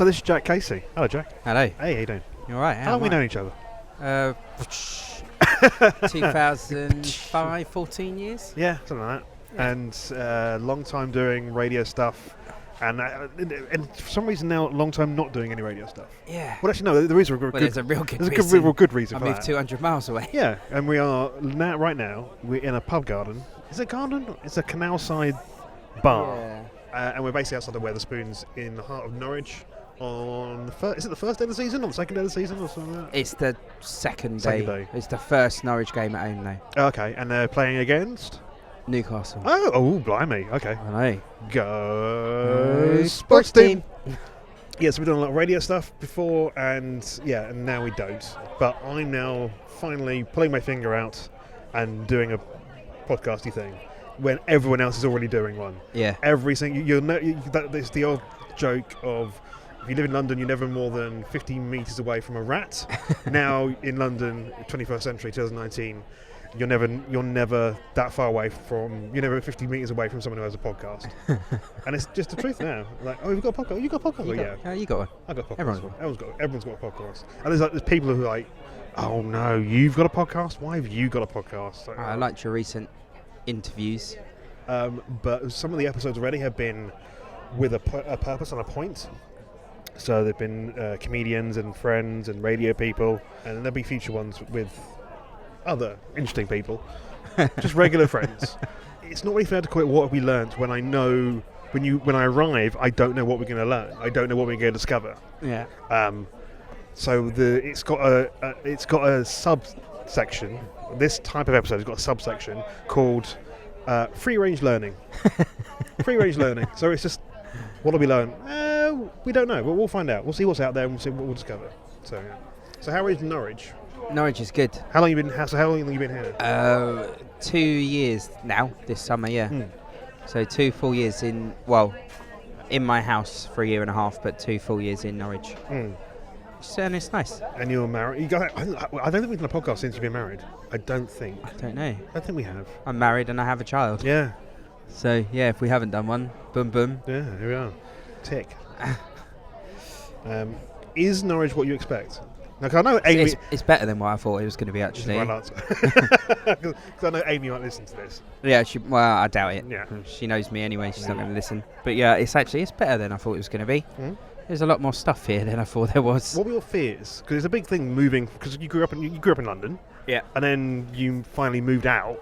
So this is Jack Casey. Hello, Jack. Hello. Hey, how you doing? You all right? How long have we known each other? 2005, 14 years? Yeah, something like that. Yeah. And long time doing radio stuff. And for some reason now, long time not doing any radio stuff. Yeah. Well, actually, no, there is a real there's a real good reason. Real good reason for that. I moved 200 miles away. Yeah, and we are right now, we're in a pub garden. Is it a garden? It's a canal side bar. Yeah. And we're basically outside of Weatherspoons in the heart of Norwich on the first. Is it the first day of the season or the second day of the season or something like that? It's the second day. It's the first Norwich game at home, though. Okay, and they're playing against Newcastle. Oh, blimey. Okay. I know. Go sports team. Yeah, so we've done a lot of radio stuff before, and now we don't. But I'm now finally pulling my finger out and doing a podcasty thing when everyone else is already doing one. Yeah. Every single it's the old joke of if you live in London, you're never more than 15 metres away from a rat. Now in London, 21st century, 2019. You're never that far away from. You're never 50 metres away from someone who has a podcast, and it's just the truth now. Like, oh, you've got a podcast. You got a podcast? Yeah, you got one. I got a podcast. Everyone's got a podcast. And there's people who are like, oh no, you've got a podcast. Why have you got a podcast? Like, I liked your recent interviews. But some of the episodes already have been with a purpose and a point. So they've been comedians and friends and radio people, and there'll be future ones with other interesting people, just regular friends. It's not really fair to call it what we learnt when I know when I arrive, I don't know what we're going to learn. I don't know what we're going to discover. Yeah. So it's got a subsection. This type of episode has got a subsection called free range learning. Free range learning. So it's just what do we learn? We don't know, but we'll find out. We'll see what's out there and we'll see what we'll discover. So yeah. So how is Norwich? Norwich is good. How long have you been here? 2 years now, this summer, yeah. So 2 full years in my house for a year and a half, but 2 full years in Norwich. And it's nice. And you're married? I don't think we've done a podcast since you've been married. I don't think. I don't know. I think we have. I'm married and I have a child. Yeah. So, yeah, if we haven't done one, boom, boom. Yeah, here we are. Tick. Is Norwich what you expect? Now, cause I know Amy. It's better than what I thought it was going to be, actually. Because I know Amy might listen to this. Yeah, I doubt it. Yeah. She knows me anyway. She's not going to listen. But yeah, it's better than I thought it was going to be. There's a lot more stuff here than I thought there was. What were your fears? Because it's a big thing moving. Because you grew up in London. Yeah. And then you finally moved out.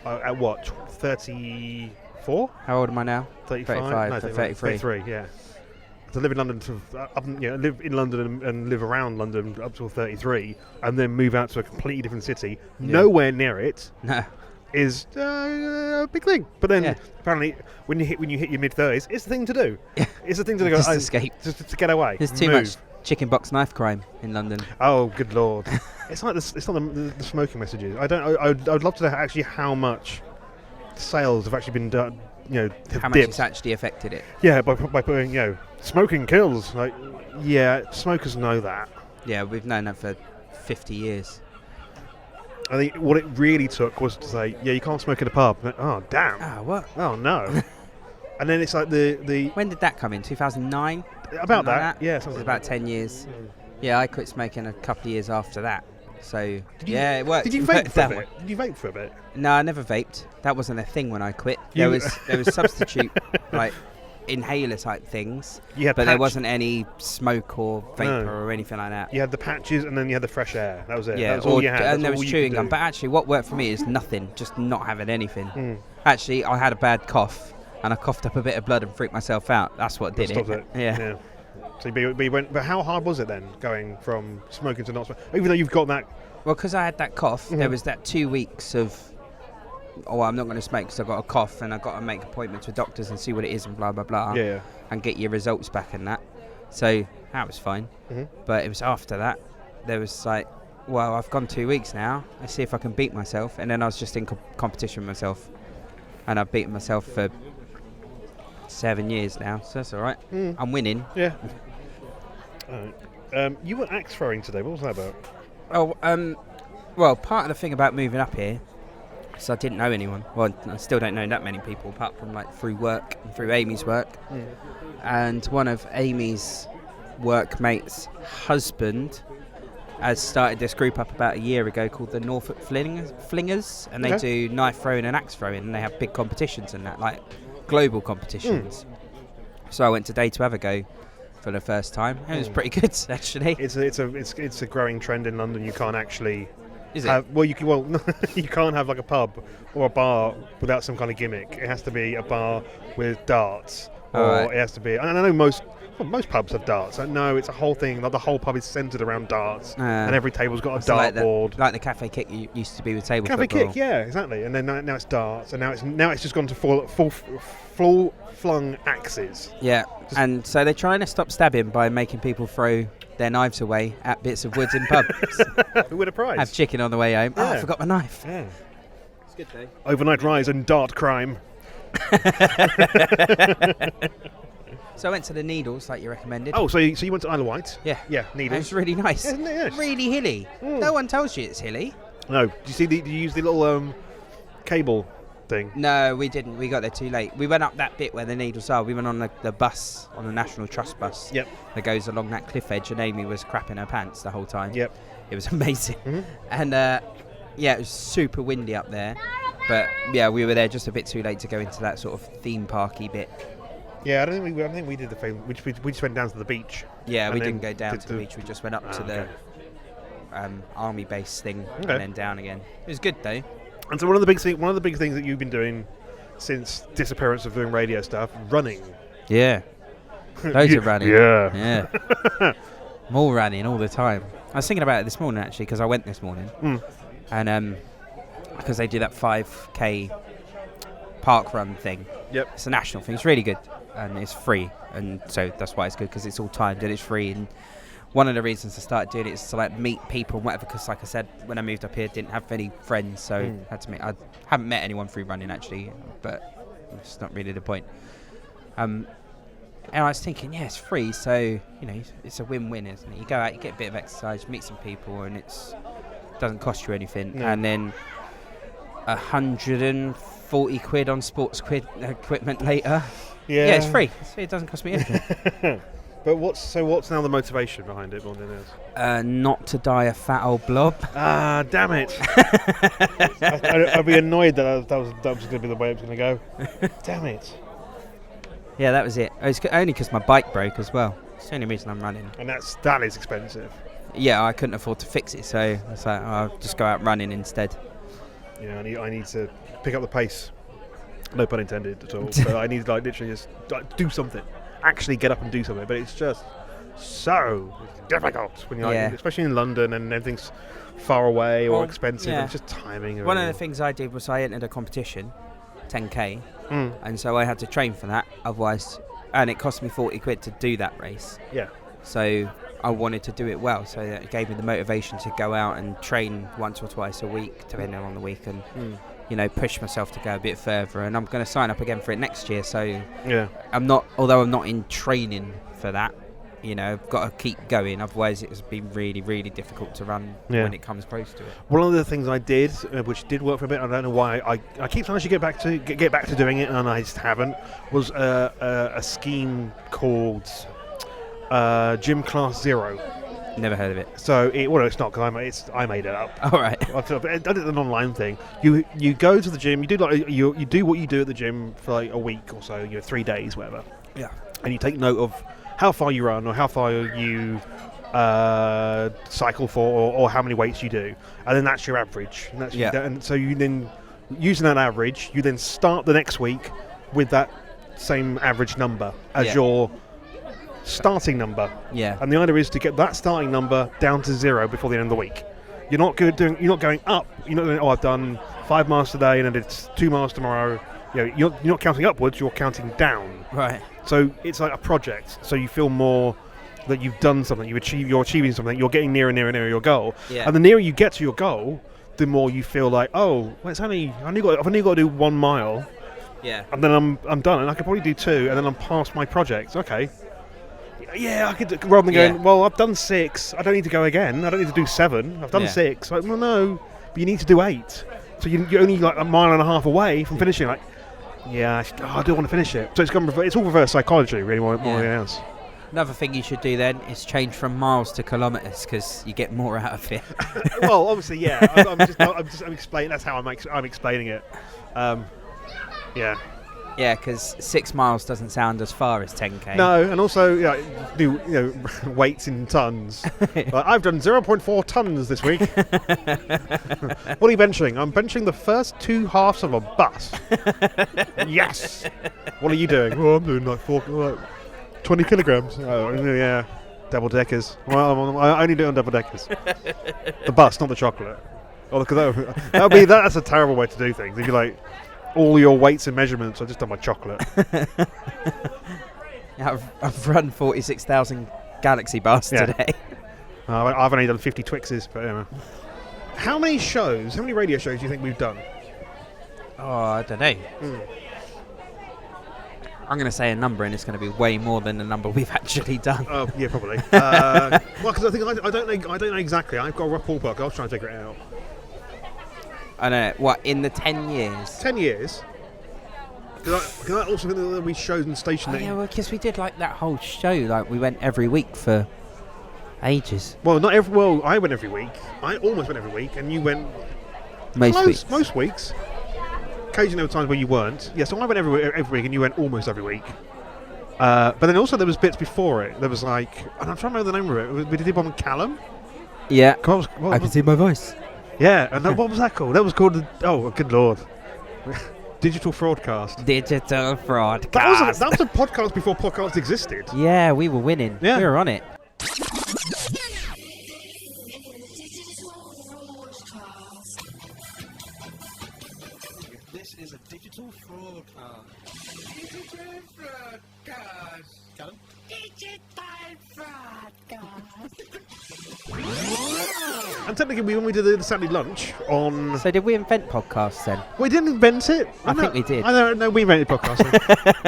At what? 34? How old am I now? 35. No, 33. 33. Yeah. To live in London, live in London and live around London up till 33, and then move out to a completely different city, nowhere near it, is a big thing. But then apparently, when you hit your mid-30s, it's the thing to do. It's the thing to go. Just escape. Just to get away. There's too much chicken box knife crime in London. Oh, good lord! It's like this. It's not the smoking messages. I'd love to know actually how much sales have actually been done. How much it's actually affected it. Yeah, by putting smoking kills. Like, yeah, smokers know that. Yeah, we've known that for 50 years. I think what it really took was to say, you can't smoke in a pub. Oh, damn. What? Oh, no. And then it's like the... When did that come in? 2009? About that? Yeah. It was about 10 years. Yeah, I quit smoking a couple of years after that. So, it worked. Did you vape for a bit? Did you vape for a bit? No, I never vaped. That wasn't a thing when I quit. There was substitute, like, inhaler type things, but there wasn't any smoke or vapor or anything like that. You had the patches and then you had the fresh air. That was it. Yeah, that was all you had. And there was chewing gum. But actually, what worked for me is nothing, just not having anything. Actually, I had a bad cough and I coughed up a bit of blood and freaked myself out. That's what did it. Yeah. So but how hard was it then, going from smoking to not smoking? Even though you've got that... Well, because I had that cough, there was that 2 weeks of, I'm not going to smoke because I've got a cough and I've got to make appointments with doctors and see what it is and blah, blah, blah. Yeah. And get your results back and that. So that was fine. But it was after that, there was like, I've gone 2 weeks now. Let's see if I can beat myself. And then I was just in competition with myself. And I've beaten myself for 7 years now, so that's all right. I'm winning. Yeah. All right. You were axe throwing today. What was that about? Well, part of the thing about moving up here is I didn't know anyone. Well, I still don't know that many people, apart from through work and through Amy's work. And one of Amy's workmate's husband has started this group up about a year ago called the Norfolk Flingers, and they do knife throwing and axe throwing, and they have big competitions and that, like global competitions. So I went today to have a go for the first time. It was pretty good, actually. It's a growing trend in London. You can't actually Is have, it? well, you can't have like a pub or a bar without some kind of gimmick. It has to be a bar with darts, or it has to be. And I know most pubs have darts. No, it's a whole thing. Like the whole pub is centred around darts, and every table's got a dartboard. Like the cafe kick used to be with table cafe football. Kick, yeah, exactly. And then now it's darts, and now it's just gone to full flung axes. Yeah, and so they're trying to stop stabbing by making people throw their knives away at bits of wood in pubs. Who would have prize? Have chicken on the way home. Yeah. Oh, I forgot my knife. Yeah. It's good though. Overnight rise and dart crime. So I went to the Needles, like you recommended. Oh, so you went to Isle of Wight? Yeah. Yeah, Needles. It was really nice. Yeah, isn't it? Yes. Really hilly. No one tells you it's hilly. No. Do you use the little cable thing? No, we didn't. We got there too late. We went up that bit where the Needles are. We went on the bus, on the National Trust bus. Yep. That goes along that cliff edge, and Amy was crapping her pants the whole time. Yep. It was amazing. Mm-hmm. And it was super windy up there. But yeah, we were there just a bit too late to go into that sort of theme parky bit. Yeah, I don't think we did the thing. We just went down to the beach. Yeah, we didn't go down to the beach. We just went up to the army base thing and then down again. It was good though. And so one of the big things that you've been doing since disappearance of doing radio stuff, running. Yeah, loads of running. Yeah. More running all the time. I was thinking about it this morning actually because I went this morning, and because they do that 5k park run thing. Yep. It's a national thing. It's really good and it's free, and so that's why it's good because it's all timed and it's free. And one of the reasons I started doing it is to like meet people and whatever. Because like I said, when I moved up here, didn't have any friends, so had to meet. I haven't met anyone through running actually, but it's not really the point. And I was thinking, yeah, it's free, so it's a win-win, isn't it? You go out, you get a bit of exercise, meet some people, and it doesn't cost you anything. No. And then 140 quid on sports equipment later. Yeah, it's free. It doesn't cost me anything. But what's now the motivation behind it more than else? Not to die a fat old blob. Ah, damn it! I'd be annoyed that was going to be the way it was going to go. Damn it! Yeah, that was it. It's only because my bike broke as well. It's the only reason I'm running. And that is expensive. Yeah, I couldn't afford to fix it, so I was like, I'll just go out running instead. Yeah, I need to pick up the pace. No pun intended at all. So I need to literally just do something. Actually get up and do something. But it's just so difficult when you're especially in London and everything's far away or expensive. Yeah. It's just timing. One of the things I did was I entered a competition, 10k, and so I had to train for that. Otherwise, and it cost me 40 quid to do that race. Yeah. So I wanted to do it well, so it gave me the motivation to go out and train once or twice a week, depending on the week, and push myself to go a bit further. And I'm going to sign up again for it next year. So yeah, although I'm not in training for that, I've got to keep going. Otherwise, it's been really, really difficult to run when it comes close to it. One of the things I did, which did work for a bit, I don't know why, I keep trying to get back to doing it, and I just haven't. Was a scheme called Gym Class Zero. Never heard of it. So it's not because I made it up. All right. I did an online thing. You go to the gym. You do you do what you do at the gym for like a week or so. 3 days, whatever. Yeah. And you take note of how far you run or how far you cycle for, or how many weights you do, and then that's your average. And so you then, using that average, you then start the next week with that same average number as your starting number. Yeah. And the idea is to get that starting number down to 0 before the end of the week. You're not going up. You're not going, I've done 5 miles today and then it's 2 miles tomorrow. You're not counting upwards, you're counting down. Right. So it's like a project. So you feel more that you've done something, you're achieving something, you're getting nearer and nearer your goal. Yeah. And the nearer you get to your goal, the more you feel like, I've only got to do 1 mile. Yeah. And then I'm done, and I could probably do 2, and then I'm past my project. Okay. Yeah, I could, rather than going, well, I've done 6, I don't need to go again, I don't need to do 7, I've done 6. Like, well, no, but you need to do 8. So you're only like a mile and a half away from finishing. Like, I do want to finish it. So it's all reverse psychology, really, more than anything else. Another thing you should do then is change from miles to kilometres because you get more out of it. Well, obviously, yeah. I'm explaining. That's how I'm explaining it. Yeah. Yeah, because 6 miles doesn't sound as far as 10k. No, and also do weights in tons. I've done 0.4 tons this week. What are you benching? I'm benching the first 2 halves of a bus. Yes. What are you doing? Oh, I'm doing like 20 kilograms. Oh, yeah. Double deckers. Well, I only do it on double deckers. The bus, not the chocolate. Oh, because that's a terrible way to do things. If you're like, all your weights and measurements are just on my chocolate. I've run 46,000 Galaxy bars today. I've only done 50 Twixes, but anyway. How many radio shows do you think we've done? Oh, I don't know. I'm going to say a number, and it's going to be way more than the number we've actually done. Oh, yeah, probably. Well, because I think I don't know exactly. I've got a rough ballpark. I was trying to figure it out. I know. What, in the 10 years? 10 years? Because I also think that we showed and stationed. Yeah, well, because we did like that whole show. Like we went every week for ages. Well, not every. Well, I went every week. I almost went every week, and you went most weeks. Most weeks. Occasionally, there were times where you weren't. Yeah, so I went every week, and you went almost every week. But then also there was bits before it. There was like, and I'm trying to remember the name of it. We did one with Callum. Yeah. I can see my voice. Yeah, and what was that called? That was called. Oh, good lord. Digital Fraudcast. Digital Fraudcast. That was a podcast before podcasts existed. Yeah, we were winning. Yeah. We were on it. This is a Digital Fraudcast. Digital Fraudcast. Callum? Digital Fraudcast. And technically, when we did the Saturday lunch on... So did we invent podcasts then? We didn't invent it. I think we did. I don't know, we invented podcasting.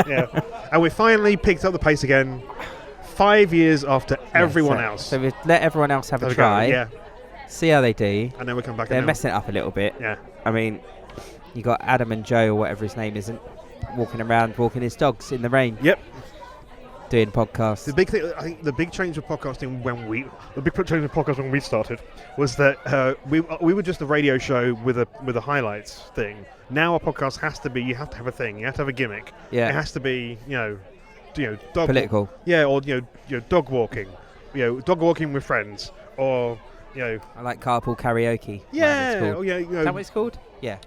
Yeah. And we finally picked up the pace again 5 years after everyone else. So we let everyone else have a try. Yeah. See how they do. And then we come back. They're messing it up a little bit. Yeah. I mean, you got Adam and Joe, or whatever his name isn't, walking his dogs in the rain. Yep. Doing podcasts. The big thing, I think, the big change with podcasting when we started was that we were just a radio show with a highlights thing. Now a podcast has to be, you have to have a thing, you have to have a gimmick. Yeah. It has to be, dog political. Or dog walking, dog walking with friends, or I like carpool karaoke. Yeah. Is that what it's called? Yeah.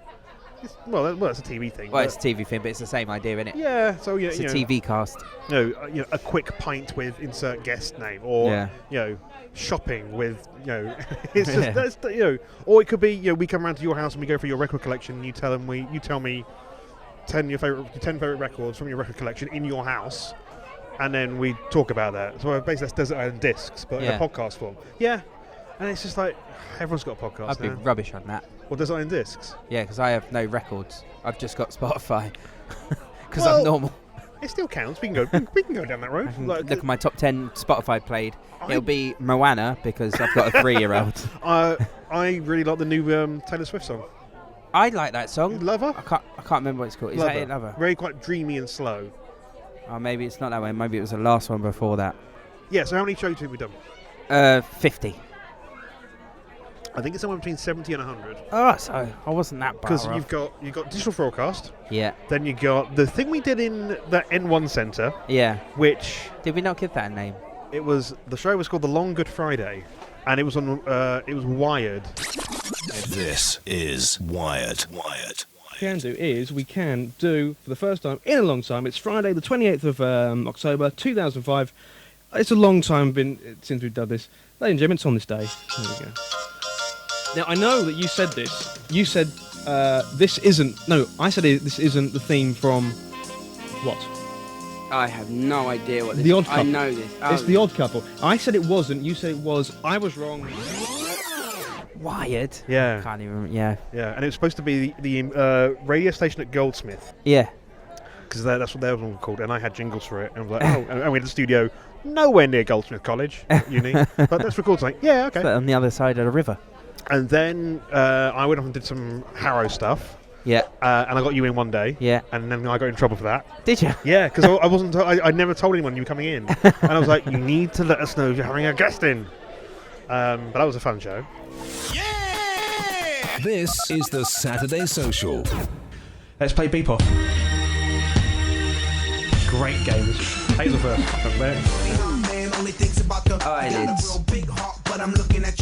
It's a TV thing. Well, it's a TV thing, but it's the same idea, isn't it? Yeah, so it's a TV cast. A quick pint with insert guest name, or shopping with it's just or it could be we come around to your house and we go through your record collection. And you tell me 10 favorite records from your record collection in your house, and then we talk about that. So basically that's Desert Island Discs, but in a podcast form. Yeah. And it's just like, everyone's got a podcast. I'd be rubbish on that. Well, Desert Island Discs? Yeah, because I have no records. I've just got Spotify. Because I'm normal. It still counts. We can go down that road. Look at my top 10 Spotify played. It'll be Moana, because I've got a 3-year-old. I really like the new Taylor Swift song. I like that song. Lover? I can't remember what it's called. Is that it, Lover? Very quite dreamy and slow. Oh, maybe it's not that way. Maybe it was the last one before that. Yeah, so how many shows have we done? 50. I think it's somewhere between 70 and 100. Oh, so I wasn't that bad. Because you've got Digital Fraudcast. Yeah. Then you got the thing we did in the N1 Centre. Yeah. Which... Did we not give that a name? The show was called The Long Good Friday. And it was on... it was Wired. This is Wired. We can do, for the first time in a long time, it's Friday the 28th of October 2005. It's a long time since we've done this. Ladies and gentlemen, it's on this day. There we go. Now, I know that you said this. You said this isn't... No, I said this isn't the theme from... What? I have no idea what this is. The Odd Couple. I know this. Oh. It's The Odd Couple. I said it wasn't. You said it was. I was wrong. Wired? Yeah. Can't even remember. Yeah. Yeah, and it was supposed to be the radio station at Goldsmith. Yeah. Because that's what they were called, and I had jingles for it. And I was like, and we had a studio nowhere near Goldsmith College, uni. But let's record something. Yeah, okay. But on the other side of the river. And then I went off and did some Harrow stuff. Yeah. And I got you in one day. Yeah. And then I got in trouble for that. Did you? Yeah, because I wasn't. I never told anyone you were coming in, and I was like, "You need to let us know if you're having a guest in." But that was a fun show. Yeah! This is the Saturday Social. Let's play Beep Off. Great games. Hazel first. Eyelids.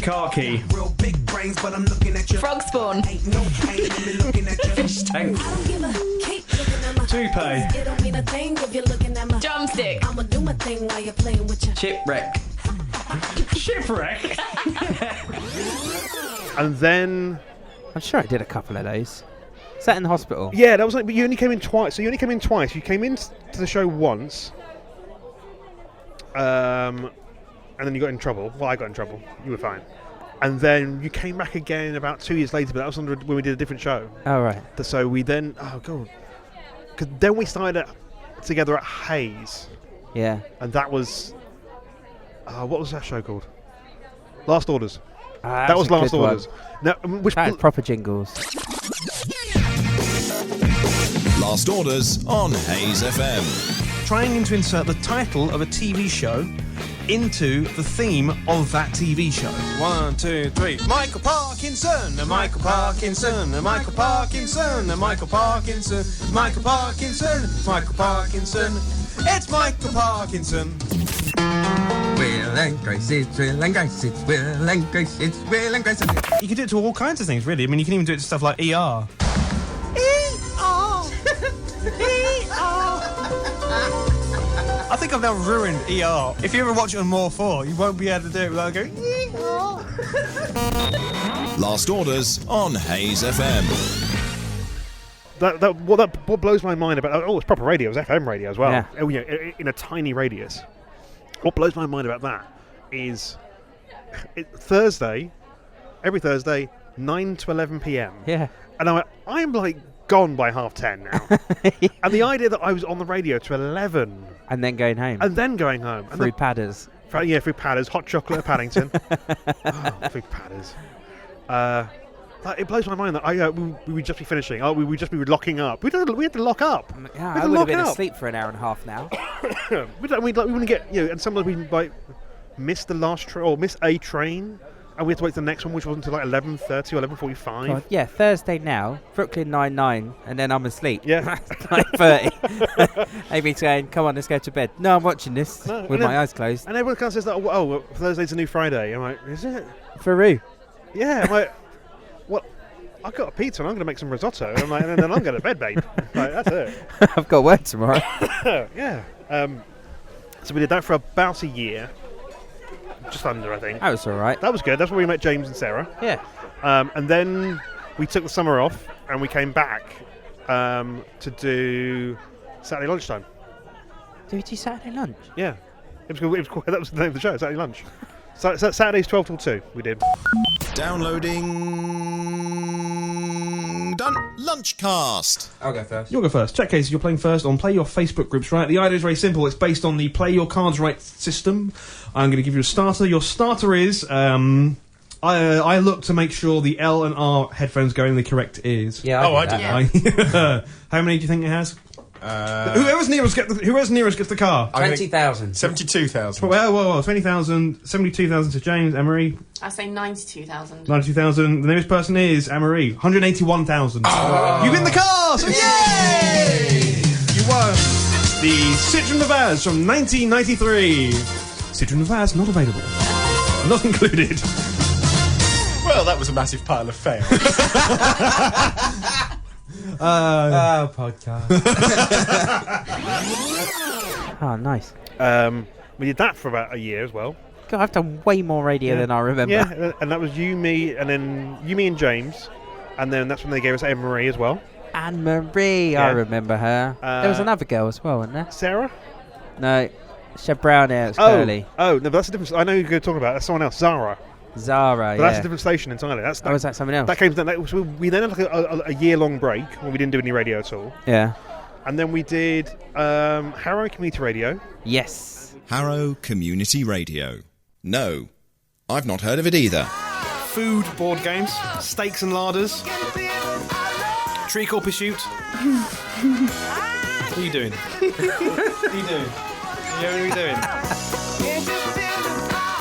Car key. Frog spawn. Fish tank. Toupee. Drumstick. Shipwreck. Shipwreck. And then, I'm sure I did a couple of those. Is that in the hospital? yeah, that was like. But you only came in twice. So you only came in twice. You came in to the show once. And then you got in trouble. Well, I got in trouble. You were fine. And then you came back again about 2 years later, but that was when we did a different show. Oh, right. So we then, oh god, because then we started together at Hayes, Yeah. and that was, what was that show called? Last Orders. Ah, That was that's a Last good one. Orders. Now, which That is proper jingles. Last Orders on Hayes FM. Trying to insert the title of a TV show into the theme of that TV show. 1, 2, 3. Michael Parkinson, Michael Parkinson, Michael Parkinson, Michael Parkinson, Michael Parkinson, Michael Parkinson. It's Michael Parkinson. Will and Grace, it's Will and Grace, it's Will and Grace, it's Will and Grace. You can do it to all kinds of things, really. I mean, you can even do it to stuff like ER. I think I've now ruined ER. If you ever watch it on More 4, you won't be able to do it without going, Last Orders on Hayes FM. what blows my mind about it's proper radio, it's FM radio as well. Yeah. Oh, yeah, in a tiny radius. What blows my mind about that is every Thursday, 9 to 11 p.m. Yeah. And I'm like gone by 10:30 now. And the idea that I was on the radio to 11 And then going home. and then going home. And Through Padders. through Padders, hot chocolate at Paddington. Through Padders. It blows my mind that we would just be finishing. We would just be locking up. We had to lock up. Yeah, We had I to would have lock been up. asleep for an hour and a half now. we wouldn't get, and sometimes we miss the last train or miss a train, and we had to wait for the next one, which wasn't until like 11:30 or 11:45. God, yeah, Thursday now, Brooklyn 99, and then I'm asleep. Yeah. 9:30. Amy's saying, come on, let's go to bed. No, I'm watching this No, with and my eyes closed. And everyone kind of says that, well, Thursday's a new Friday. I'm like, is it? Faru. Yeah. I'm like, well, I've got a pizza and I'm going to make some risotto. And I'm like, and then I'm going to bed, babe. Like, that's it. I've got work tomorrow. Yeah. So we did that for about a year. Just under, I think. That was all right. That was good. That's where we met James and Sarah. Yeah. And then we took the summer off and we came back to do Saturday lunchtime. Did we do Saturday lunch? Yeah. It was called, that was the name of the show, Saturday lunch. So Saturdays 12 till 2 we did. Downloading. Done. Lunchcast. I'll go first. You'll go first. Check cases, you're playing first on Play Your Facebook groups, right? The idea is very simple. It's based on the Play Your Cards Right system. I'm going to give you a starter. Your starter is... I look to make sure the L and R headphones go in the correct ears. Yeah. I did that. How many do you think it has? Whoever's nearest gets the car. 20,000. 72,000. Well, 20,000, 72,000 to James, Anne-Marie, I say 92,000. 92,000. The nearest person is Anne-Marie, 181,000. You win the car, so yay! You won the Citroen Vaz from 1993. Citroen Vaz not available, not included. Well, that was a massive pile of fail. Podcast. Oh, nice. We did that for about a year as well. God, I've done way more radio than I remember. Yeah, and that was you, me, and James. And then that's when they gave us Anne-Marie as well. Anne-Marie, Yeah. I remember her. There was another girl as well, wasn't there? Sarah? No, she had brown hair, it's curly. Oh, no, but that's a different... I know who you're talking about. That's someone else, Zara. Zara, But yeah. that's a different station entirely. Oh, was that someone else? That came. We then had like a year-long break when we didn't do any radio at all, Yeah. and then we did Harrow Community Radio. Yes. Harrow Community Radio. No, I've not heard of it either. Food board games, steaks and larders. Treacle pursuit. What are you doing? What are you doing? What are you doing?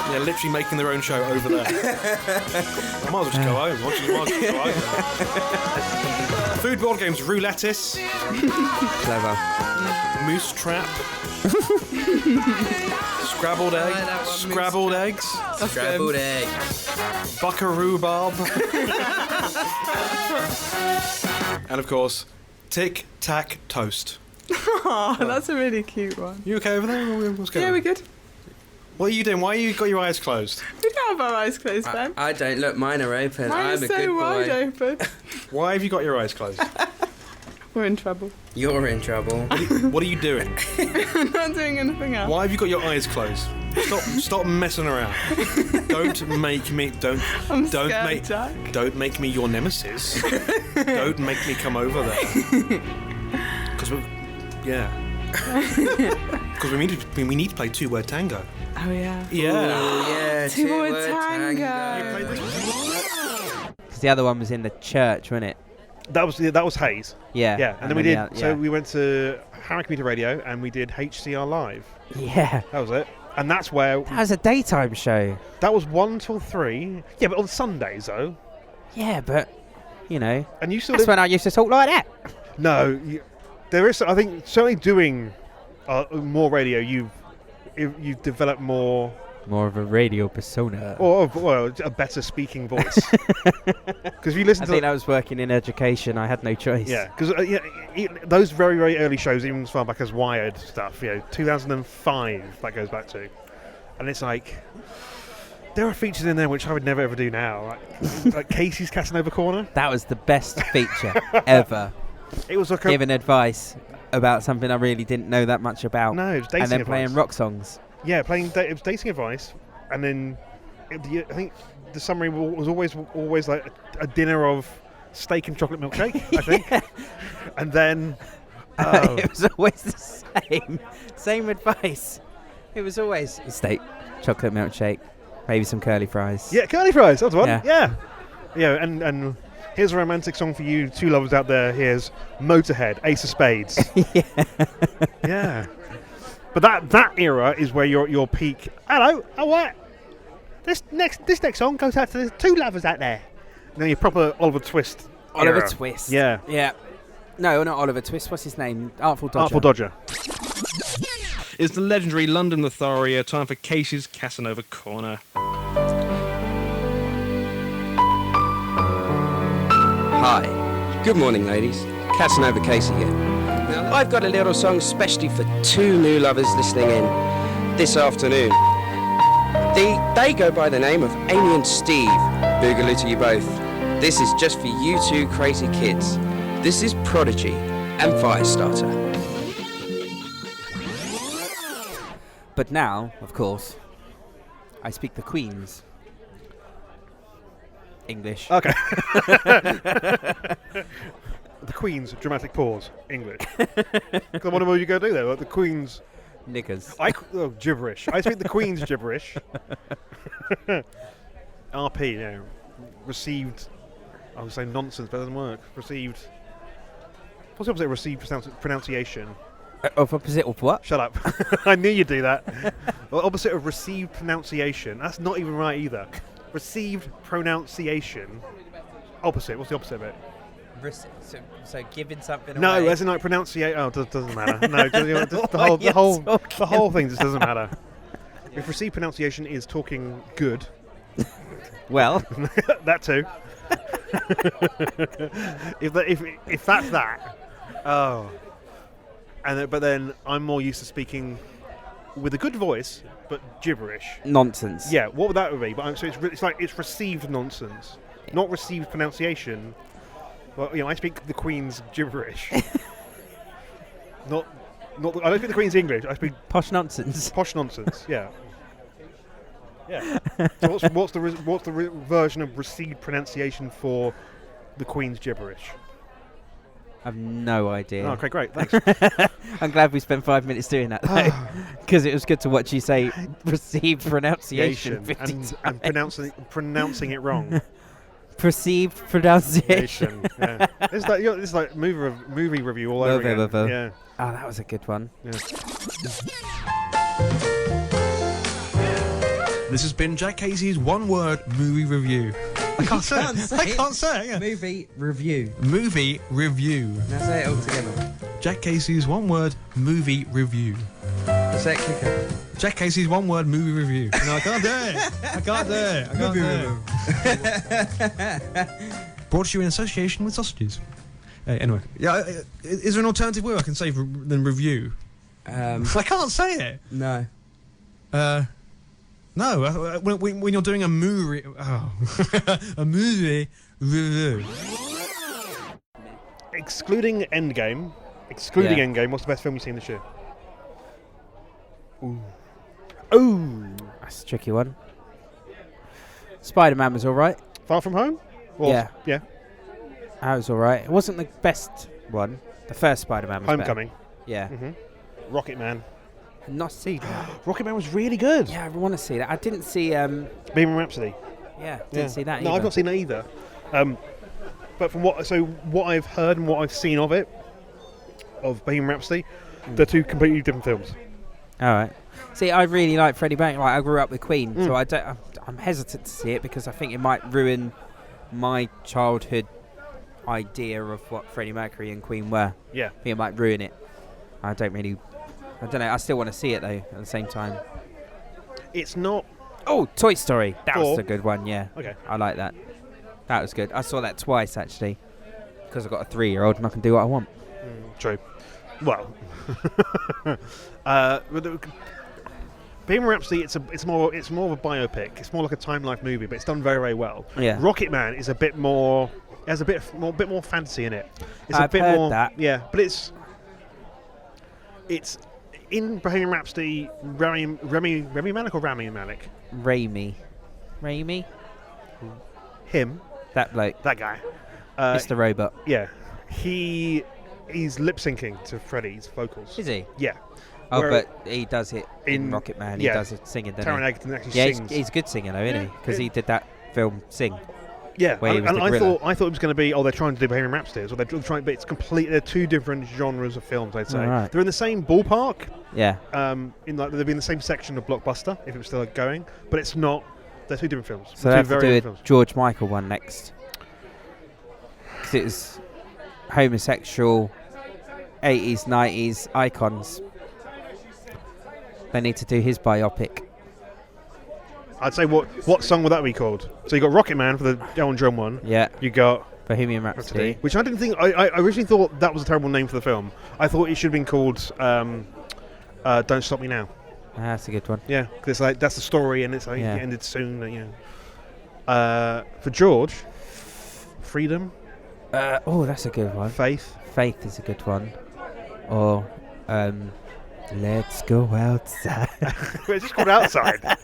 Yeah, literally making their own show over there. I might as well just go home. Might as well just go home. Food board games, roulettis. Clever. Moose trap. Scrabbled egg. Scrabbled eggs. Scrambled egg. Buckaroo Bob. And of course, Tic Tac Toast. Oh, that's a really cute one. You okay over there? What's going on? Yeah, we're good. What are you doing? Why you got your eyes closed? We don't have our eyes closed, Ben. I don't look. Mine are open. Mine I'm is a so good wide boy. open. Why have you got your eyes closed? We're in trouble. You're in trouble. What are you doing? I'm not doing anything else. Why have you got your eyes closed? Stop messing around. Don't make me don't scared, Jack. don't make me your nemesis. Don't make me come over there. Because we need to play two-word tango. Oh, yeah. Yeah. Oh, yeah. Two-word tango. Because the other one was in the church, wasn't it? That was Hayes. Yeah. Yeah, and then we did. yeah. So we went to Harrow Community Radio and we did HCR Live. Yeah. That was it. And that's where That was a daytime show. that was 1 till 3. Yeah, but on Sundays though. Yeah, but, you know, And you still that's when I used to talk like that. No, there is. I think certainly doing more radio, you've developed more, More of a radio persona. or well, a better speaking voice. Because if you listen I to, think I was working in education. I had no choice. yeah, because those very very early shows, even as far back as Wired stuff, 2005 that goes back to, and it's like there are features in there which I would never ever do now, like Casey's Casanova Corner. That was the best feature ever. It was like Giving advice about something I really didn't know that much about. No, it was dating and then advice. playing rock songs. Yeah, it was dating advice, and then I think the summary was always like a dinner of steak and chocolate milkshake. I think, and then It was always the same advice. It was always steak, chocolate milkshake, maybe some curly fries. yeah, curly fries. That's one. Yeah. Yeah. And here's a romantic song for you, two lovers out there. Here's Motorhead, Ace of Spades. Yeah. But that era is where your peak. Hello, what? This next song goes out to the two lovers out there. Now your proper Oliver Twist. Oliver era. Twist. Yeah. Yeah. No, not Oliver Twist. What's his name? Artful Dodger. Artful Dodger. It's the legendary London Lothario. Time for Casey's Casanova Corner. Hi. Good morning, ladies. Casanova Casey here. Now, I've got a little song specially for two new lovers listening in this afternoon. They go by the name of Amy and Steve. Boogaloo to you both. This is just for you two crazy kids. This is Prodigy and Firestarter. But now, of course, I speak the Queen's English. Okay. The Queen's dramatic pause, English. Because what are you going to do there? Like the Queen's... Niggers. Gibberish. I speak the Queen's gibberish. RP, received... I would say nonsense, but it doesn't work. Received... What's the opposite of received pronunciation? Opposite of what? Shut up. I knew you'd do that. Well, opposite of received pronunciation. That's not even right either. Received pronunciation. Opposite. What's the opposite of it? So giving something No, away. as in like pronunciation. Oh, it doesn't matter. No, the whole thing just doesn't matter. If received pronunciation is talking good, Well, that too. if that's that, oh, but then I'm more used to speaking with a good voice, but gibberish. nonsense. Yeah, what would that be? But so it's like it's received nonsense, not received pronunciation. Well, I speak the Queen's gibberish. not. I don't speak the Queen's English. I speak Posh nonsense. posh nonsense. Yeah. Yeah. So what's the version of received pronunciation for the Queen's gibberish? I've no idea. Oh, okay, great. Thanks. I'm glad we spent 5 minutes doing that, though, because it was good to watch you say received pronunciation 50 and pronouncing it wrong. perceived pronunciation. Yeah. It's like movie review all over again. Yeah. Oh, that was a good one. Yeah. This has been Jack Casey's one-word movie review. I can't say it. I can't say it. Yeah. Movie review. Movie review. Now say it all together. Jack Casey's one-word movie review. Say it quicker. Jack Casey's one-word movie review. No, I can't do it. I can't do it. I can't do it. Brought to you in association with sausages. Anyway, yeah. Is there an alternative word I can say than review? I can't say it. No. No. When you're doing a movie, a movie review. Excluding Endgame, what's the best film you've seen this year? Ooh. That's a tricky one. Spider-Man was alright. Far From Home? Yeah. Yeah. That was alright. It wasn't the best one. The first Spider-Man was Homecoming. better. Yeah. Mm-hmm. Rocket Man. Not see that. Rocket Man was really good. Yeah, I want to see that. I didn't see... Bohemian Rhapsody. Yeah, didn't see that either. No, I've not seen that either. But from what I've heard and what I've seen of Bohemian Rhapsody, they're two completely different films. All right. See, I really like Freddie Mercury. Like, I grew up with Queen, so I'm hesitant to see it because I think it might ruin my childhood idea of what Freddie Mercury and Queen were. Yeah. I think it might ruin it. I don't know. I still want to see it though. At the same time, it's not. Oh, Toy Story. That 4. was a good one. Yeah. Okay. I like that. That was good. I saw that twice actually, because I've got a 3-year-old and I can do what I want. True. Well. Bohemian Rhapsody, it's more of a biopic. It's more like a time life movie, but it's done very, very well. Yeah. Rocket Man is a bit more. It has a bit more fantasy in it. It's I've a bit heard more. that. Yeah, but it's in Bohemian Rhapsody. Rami Malek or Rami Malek? Raimi. Him. That bloke. That guy. Mr. Robot. Yeah. He's lip syncing to Freddie's vocals. Is he? Yeah. Oh, but he does it in Rocket Man. He yeah. does it singing, doesn't Taron he? Egerton actually sings. He's a good singer though, isn't he? Because he did that film Sing. Yeah, where he was and the I gorilla. thought it was going to be, they're trying to do Bohemian Rhapsody, so they're trying, but it's complete. They're two different genres of films, I'd say. Right. They're in the same ballpark. Yeah. They'd be in the same section of Blockbuster if it was still going, but it's not. They're two different films. So they have to do a George Michael one next. Because it was homosexual, 80s, 90s icons. They need to do his biopic. I'd say what song would that be called? So you got Rocket Man for the Elton John one. Yeah. You got Bohemian Rhapsody, which I didn't think. I originally thought that was a terrible name for the film. I thought it should have been called Don't Stop Me Now. That's a good one. Yeah, because that's the story, and it's Yeah. it ended soon. For George, Freedom. That's a good one. Faith. Faith is a good one. Or Let's Go Outside. It's just called Outside.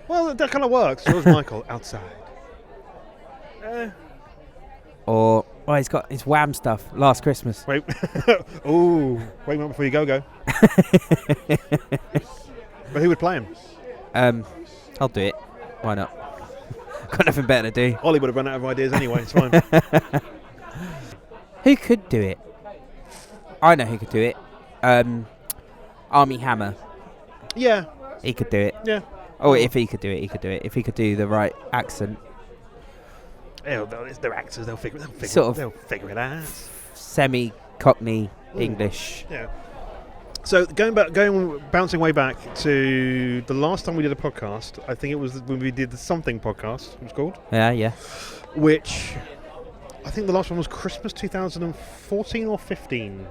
Well, that kind of works. George Michael, Outside. Or he's got his Wham stuff. Last Christmas. Wait. Wait a moment before you go. But who would play him? I'll do it. Why not? Got nothing better to do. Ollie would have run out of ideas anyway. It's fine. Who could do it? I know who could do it. Armie Hammer. Yeah. He could do it. Yeah. Oh, if he could do it, he could do it. If he could do the right accent. They're actors. They'll figure it out. Semi-Cockney English. Yeah. So bouncing way back to the last time we did a podcast. I think it was when we did the Something podcast. It was called. Yeah. Which I think the last one was Christmas 2014 or 15.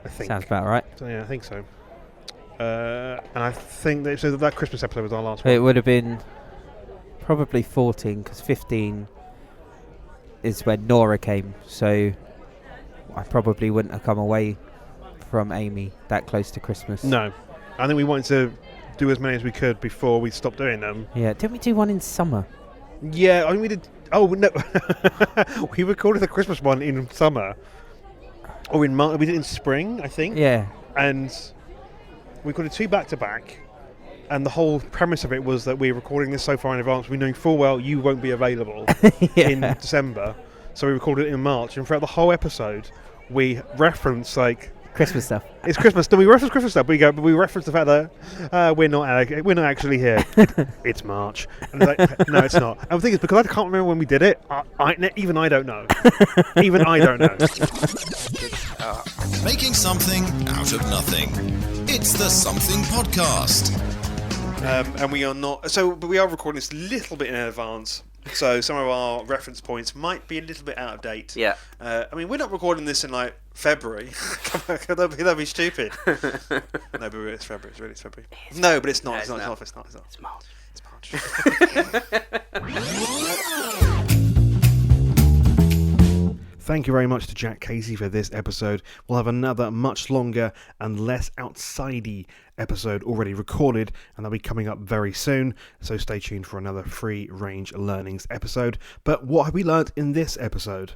I think. Sounds about right. So, yeah, I think so. And I think that Christmas episode was our last one. It would have been probably 14 because 15 is when Nora came. So I probably wouldn't have come away from Amy that close to Christmas. No. I think we wanted to do as many as we could before we stopped doing them. Yeah. Didn't we do one in summer? Yeah, I mean we did. Oh, no. We recorded the Christmas one in summer. Or in March. We did it in spring, I think. Yeah. And we recorded 2 back-to-back. And the whole premise of it was that we're recording this so far in advance, we know full well you won't be available in December. So we recorded it in March, and throughout the whole episode, we reference Christmas stuff. It's Christmas. We reference Christmas stuff. We reference the fact that we're not actually here. It's March. And it's like, no, it's not. And the thing is, because I can't remember when we did it, even I don't know. Even I don't know. Making something out of nothing. It's the Something Podcast. And we are not. But we are recording this a little bit in advance. So some of our reference points might be a little bit out of date. Yeah. I mean, we're not recording this in February. that'd be stupid. No, but it's February. It's February. No, but it's not. It's not. It's March. Thank you very much to Jack Casey for this episode. We'll have another much longer and less outsidey episode already recorded, and that'll be coming up very soon, so stay tuned for another free range learnings episode. But what have we learnt in this episode?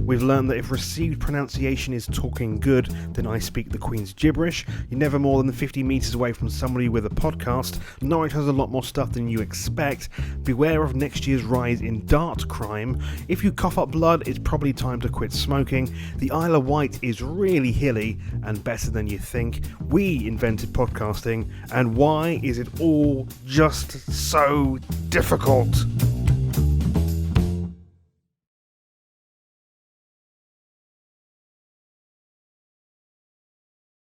We've learned that if received pronunciation is talking good, then I speak the Queen's gibberish. You're never more than 50 metres away from somebody with a podcast. Norwich has a lot more stuff than you expect. Beware of next year's rise in dart crime. If you cough up blood, it's probably time to quit smoking. The Isle of Wight is really hilly and better than you think. We invented podcasting, and why is it all just so difficult?